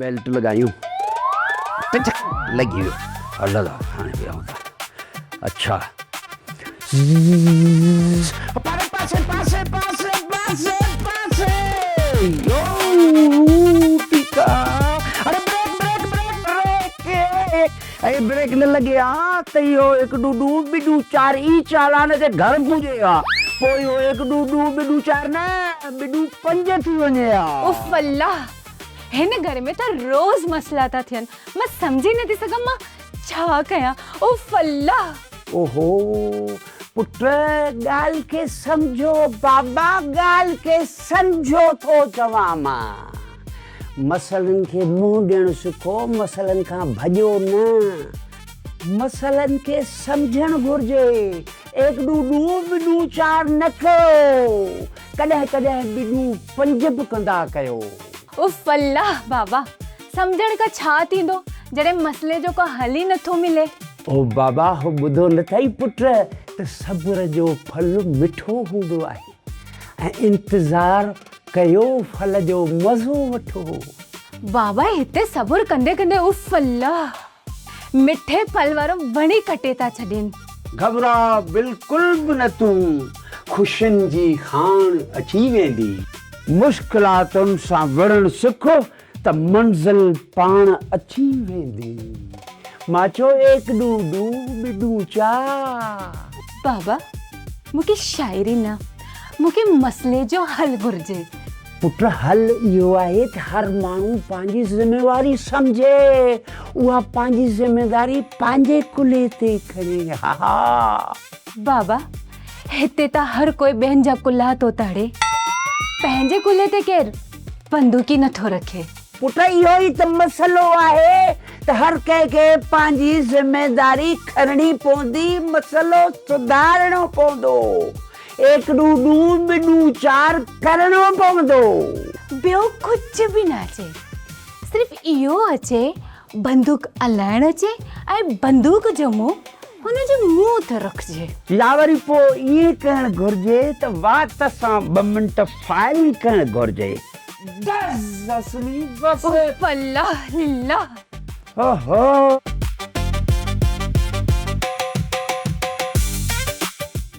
Belt लगायूं लगी हुई लगा खाने पे होता। अच्छा पासे पासे पासे पासे पासे यो टीका। अरे ब्रेक ब्रेक ब्रेक ब्रेक अरे ब्रेक न लगे तो यो एक डूडू बिडू चार ई चालाने से घर पूजेगा पोइ यो एक डूडू बिडू चार न बिडू पंज थी वने उफ अल्लाह हिन घर में तो रोज मसला था थियन मैं समझी नहीं सघां मां छा कयां। उफ अल्लाह ओहो पुट गाल के समझो बाबा गाल के समझो तो चवां मां मसलन के मुंह ॾियण सिखो मसलन खां भॼो न मसलन के समझण घुर्जे। एक डूडू बिडू चार न कयो कॾहिं कॾहिं बिडू पंज बि कंदा कयो। उफ अल्लाह बाबा समझण का छा थींदो जॾहिं मसले जो को हल ही नथो मिले। ओ बाबा हो ॿुधो न अथई पुट त सब्र जो फल मिठो हूंदो आहे ऐं इंतज़ार कयो फल जो मज़ो वठो। बाबा हिते सब्र कंदे कंदे उफ अल्लाह मिठे फल वारो वणी कटे था छॾनि। घबरा बिल्कुल बि न तूं ख़ुशियुनि जी खान अची वेंदी। मुश्किलातुनि सां विढ़ण सिख त मंज़िल पाण अची वेंदी। मां चयो एक डूडू बिडू चार। बाबा मूंखे शाइरी न मूंखे मसले जो हल घुर्जे। पुट हल इहो आहे त हर माण्हू पंहिंजी ज़िमेवारी सम्झे उहा पंहिंजी ज़िमेदारी पंहिंजे कुल्हे ते खणे। हा बाबा हिते त हर कोई ॿियनि जा कुल्हा थो ताड़े पंहिंजे कुल्हे ते केरु बंदूकी नथो रखे। पुट इहो ई त मसलो आहे त हर कंहिंखे पंहिंजी ज़िमेदारी खणणी पवंदी मसलो सुधारणो पवंदो। एक डूडू बिडू चार करणो पवंदो। ॿियो कुझु बि न अचे सिर्फ़ इहो अचे बंदूक हलाइण अचे ऐं बंदूक जो मुंहुं हुनजे मुंहुं ते रखिजे। या वरी पोइ ईअं करणु घुरिजे त वात सां 2 मिंट फायरिंग करणु घुरिजे। बस असली बस अल्लाह अल्लाह ओहो